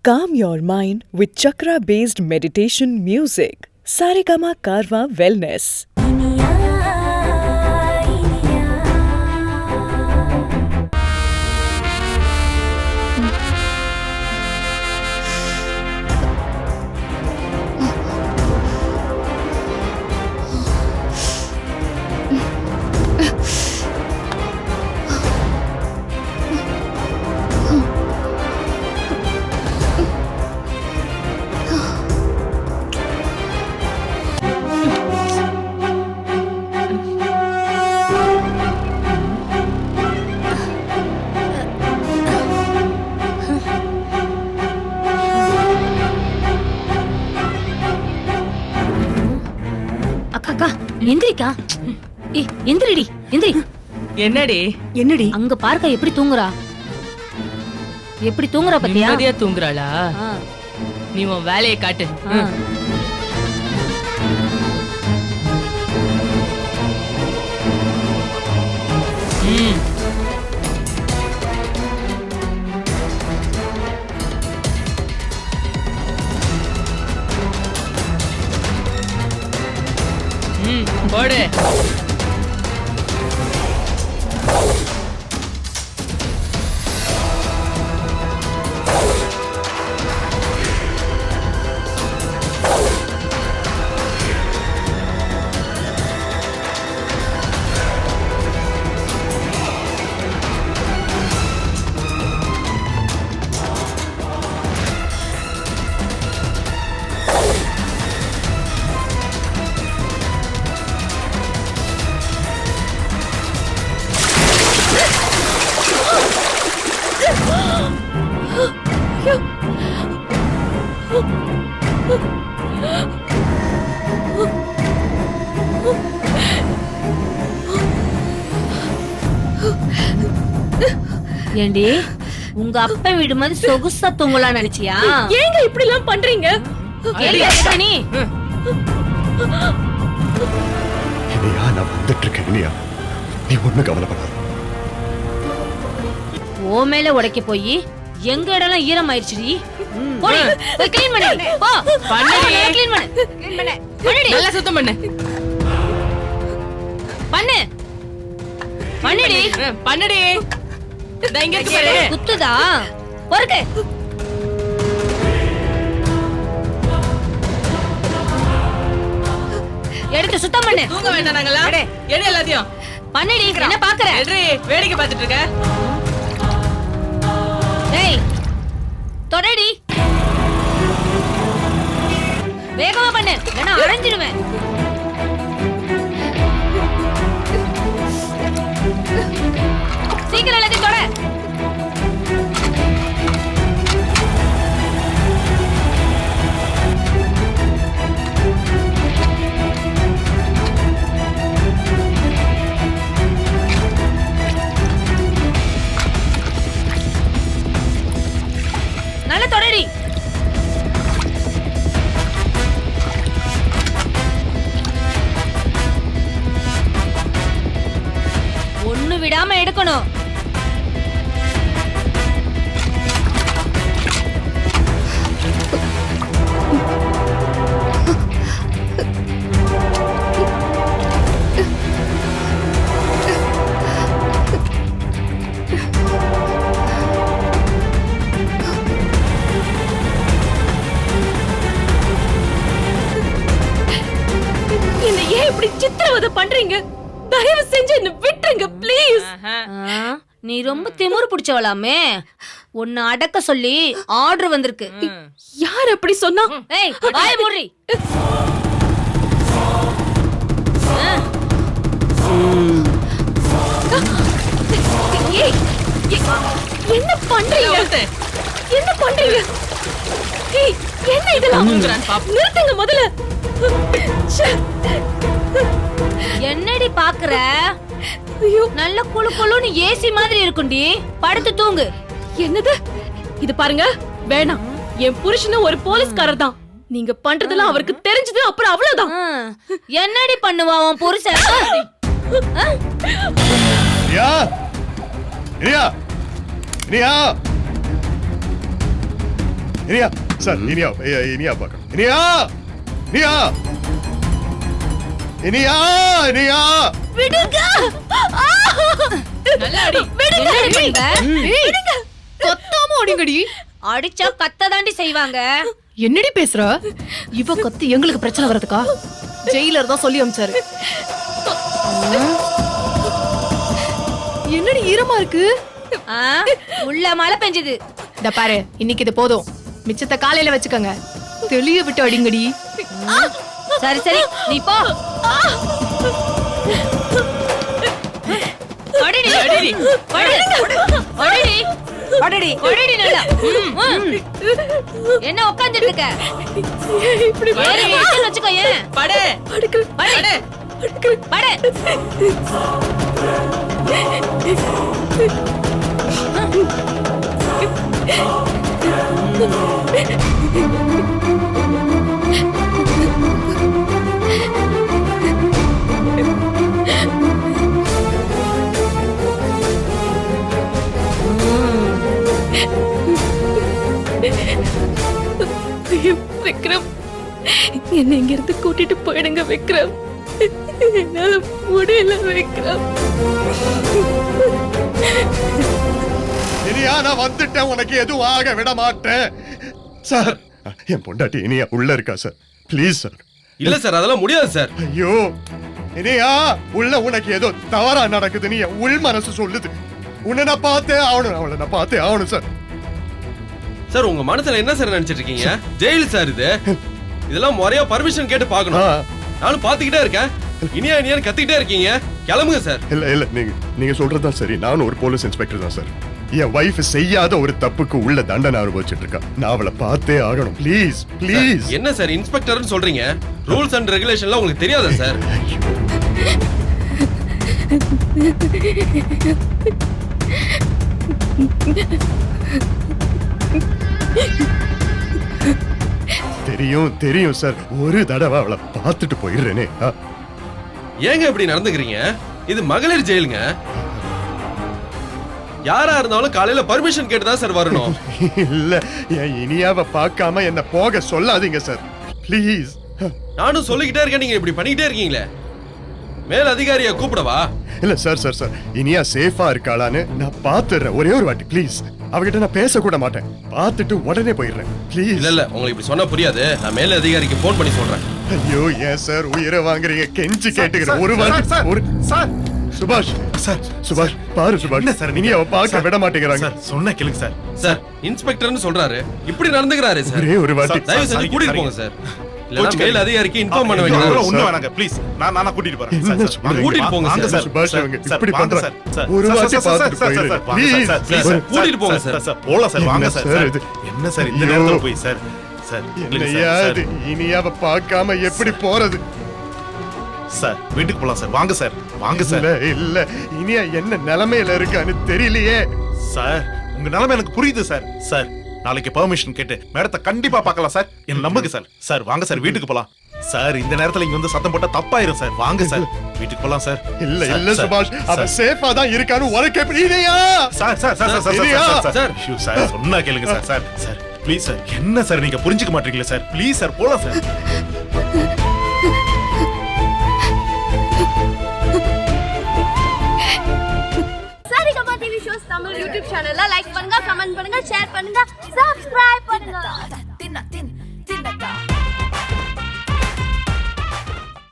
Calm your mind with chakra-based meditation music. Saregama Karwa Wellness. அக்கா எந்திரிக்கா. எந்திரிடி எந்திரி. என்னடி அங்க பார்க்க எப்படி தூங்குறா, எப்படி தூங்குறா பத்தியா? நிம்மதியா தூங்குறாளா? நீ உன் வேலையை காட்டு. போடு. ஏண்டி உங்க அப்பா வீடு மாதிரி சொகுசா தூங்கலாம் நினைச்சியா? ஏங்க இப்படி எல்லாம் பண்றீங்க? நீ நான் வந்துட்டு இருக்கேன். நீ ஒண்ணு கவலைப்படாத. ஓ மேல உடைக்க போய் எங்க இடம்லாம் ஈரம் ஆயிடுச்சுடி. போடி போய் க்ளீன் பண்ணு. போ பண்ணு. க்ளீன் பண்ணு. பண்ணுடி. நல்லா சுத்தம் பண்ணு. பண்ணு. பண்ணுடி. பண்ணுடி. நான் இங்க இருக்கு பாரு. குத்துதா? பொறுக்கு. எடுத்து சுத்தம் பண்ணு. தூங்க வேண்டாம் நாங்களா? எடு எல்லாத்தையும். பண்ணுடி. என்ன பாக்குற? எட்ரி வேடிக்கை பார்த்துட்டு இருக்க. டேய் தொடடி. வேகமா பண்ணு. நான் அரைஞ்சிடுவேன். சீக்கிரம் எல்லாத்தையும் தொட. நல்லா தொடடி. ஒண்ணு விடாம எடுக்கணும். என்ன ஏன் இப்படி சித்திரவதை பண்றீங்க? தயவு செஞ்சு என்ன விட்டுருங்க ப்ளீஸ். நீ ரொம்ப திமிரு பிடிச்சவளாமே. உன்னை அடக்க சொல்லி ஆர்டர் வந்திருக்கு. யார் அப்படி சொன்னா? ஏய் வாய மூடி. ஏய் என்ன பண்றீங்க? என்ன பண்றீங்க? ஏய் என்ன இதெல்லாம்? நிறுத்துங்க முதல்ல. என்னடி பாக்குற? நல்ல குளு குளுன்னு ஏசி மாதிரி இருக்குண்டி. படுத்து தூங்கு. என்னது இது? பாருங்க வேணாம். என் புருஷனும் ஒரு போலீஸ்காரர் தான். நீங்க பண்றதெல்லாம் அவருக்கு தெரிஞ்சது அப்புறம் அவ்வளவுதான். என்னடி பண்ணுவா உன் புருஷன்? இனியா சார் இனியா இனியா பார்க்கணும் இனியா இனியா இனியா இனியா விடுங்க. நல்லா அடி. விடுங்க. கொத்தாம ஓடிங்கடி. அடிச்சா கத்த தாண்டி செய்வாங்க. என்னடி பேசுற? இவ கத்து எங்களுக்கு பிரச்சனை வரதுக்கா? ஜெயிலர் தான் சொல்லி அமிச்சாரு. என்னடி ஈரமா இருக்கு? ஆ, உள்ள மழை பெஞ்சது. இந்த பாரு, இன்னைக்கு இது போதும். மிச்சத்தை காலையில வச்சுக்கோங்க. தெளிய விட்டு அடிங்கடி. சரி சரி நீ போ. அடிடி அடிடி அடிடி அடிடி அடிடி நல்லா. என்ன உட்கார்ந்துட்டு இருக்க? இப்படி ஏறி ஏறி வச்சுக்கோ. ஏன் படு படு படு. விக்ரம், என்ன இங்க இருந்து கூட்டிட்டு போயிடுங்க விக்ரம். என்னால முடியல விக்ரம். இனியா நான் வந்துட்டேன், உனக்கு எதுவும் ஆக விட மாட்டேன் சார். என் பொண்டாட்டி இனியா உள்ள இருக்கா சார், ப்ளீஸ் சார். இல்ல சார், அதெல்லாம் முடியாது சார். ஐயோ இனியா, உள்ள உனக்கு ஏதோ தவறா நடக்குது, நீ உள் மனசு சொல்லுது. உன்னை நான் பார்த்தே ஆகணும், அவளை நான் பார்த்தே ஆகணும் சார். சார் உங்க மனசுல என்ன சார் நினைச்சிட்டு இருக்கீங்க? ஜெயில் சார் இது. இதெல்லாம் முறையா பர்மிஷன் கேட்டு பார்க்கணும். நானும் பாத்துக்கிட்டே இருக்கேன். இனியா இனியா கத்திக்கிட்டே இருக்கீங்க. கிளம்புங்க சார். இல்ல இல்ல, நீங்க சொல்றதுதான் சரி. நானும் ஒரு போலீஸ் இன்ஸ்பெக்டர் தான் சார். என் வைஃப் செய்யாத ஒரு தப்புக்கு உள்ள தண்டனை அனுபவிச்சுட்டு இருக்கா. நான் அவளை பார்த்தே ஆகணும், ப்ளீஸ் ப்ளீஸ். என்ன சார் இன்ஸ்பெக்டர்னு சொல்றீங்க? ரூல்ஸ் அண்ட் ரெகுலேஷன்லாம் உங்களுக்கு தெரியாதா சார்? தெரியும் தெரியும் சார். ஒரு தடவை அவளை பார்த்துட்டு போயிடுறேனே. ஏங்க இப்படி நடந்துக்கிறீங்க? இது மகளிர் ஜெயிலுங்க. யாரா இருந்தாலும் காலையில பர்மிஷன் கேட்டு தான் சார் வரணும். இல்ல, என் இனியாவை பார்க்காம என்ன போக சொல்லாதீங்க சார், ப்ளீஸ். நானும் சொல்லிக்கிட்டே இருக்கேன், நீங்க இப்படி பண்ணிக்கிட்டே இருக்கீங்களே. மேல் அதிகாரியை கூப்பிடவா? இல்ல சார் சார் சார், இனியா சேஃபா இருக்காளான்னு நான் பாத்துறேன். ஒரே ஒரு வாட்டி ப்ளீஸ். அவகிட்ட நான் பேச கூட மாட்டேன், பார்த்துட்டு உடனே போயிடுறேன் ப்ளீஸ். இல்ல இல்ல, உங்களுக்கு இப்படி சொன்னா புரியாது. நான் மேல் அதிகாரிக்கு போன் பண்ணி சொல்றேன். ஐயோ ஏன் சார் உயிரை வாங்குறீங்க? கெஞ்சி கேட்டுக்கிறேன் ஒரு வாட்டி. ஒரு சார் சுபாஷ் சார் சுபாஷ் பாரு சுபாஷ், என்ன சார் நீங்க அவ பார்க்க விட மாட்டேங்கிறாங்க சார். சொன்ன கேளுங்க சார். சார் இன்ஸ்பெக்டர்னு சொல்றாரு, இப்படி நடந்துக்கிறாரு சார். ஒரே ஒரு வாட்டி. தயவு செஞ்சு கூட்டிட்டு போங்க சார். இல்லனா மேல் அதிகாரிக்கு இன்ஃபார்ம் பண்ண அதெல்லாம் வேண்டியது. ஒண்ணு வேணாங்க ப்ளீஸ். நான் கூட்டிட்டு போறேன். என்ன சார், சொல்றீங்க? கூட்டிட்டு போங்க வாங்க சார். சுபாஷ் சார், அவங்க சார், இப்படி வாங்க பண்றாங்க. சார். சார், ஒரு சார், வாட்டி சார், பார்த்துட்டு சார், போயிடுறேன். சார், வாங்க please sir, please, sir, sir, கூட்டிட்டு போங்க சார், சார். சார், போலாம் சார், வாங்க என்ன சார். சார் சார், இது? என்ன சார் இந்த ஐயோ. நேரத்துல போய் சார்? சார், இல்லைங்க என்னையா சார், இது? இனியாவை பார்க்காம எப்படி போறது? சார், வீட்டுக்கு போலாம் சார். வாங்க சார், வாங்க சார். இல்ல இல்ல, இனியா என்ன நிலைமையில இருக்கான்னு தெரியலையே. சார், உங்க நிலைமை எனக்கு புரியுது சார். சார், நாளைக்கு பெர்மிஷன் கேட்டு மேடத்தை கண்டிப்பா பார்க்கலாம் சார். என்ன நம்புங்க சார். சார், வாங்க சார், வீட்டுக்கு போலாம். சார், இந்த நேரத்துல இங்க வந்து சத்தம் போட்டா தப்பாயிரும் சார். வாங்க சார், வீட்டுக்கு போலாம் சார். இல்ல சார், இல்ல சார், சுபாஷ், அவ சார். சேஃபா தான் இருக்கான்னு உனக்கு எப்படி? Iniya sir sir sir sir sir Iniya. Sir sir shoe sir, சொன்னா கேளுங்க sir. Sir sir please sir. என்ன சார் நீங்க புரிஞ்சுக்க மாட்டீங்களா சார்? ப்ளீஸ் சார், போலாம் sir. Saregama TV shows Tamil YouTube சேனல்ல லைக் பண்ணுங்க, கமெண்ட் பண்ணுங்க, ஷேர் பண்ணுங்க, சப்ஸ்கிரைப் பண்ணுங்க.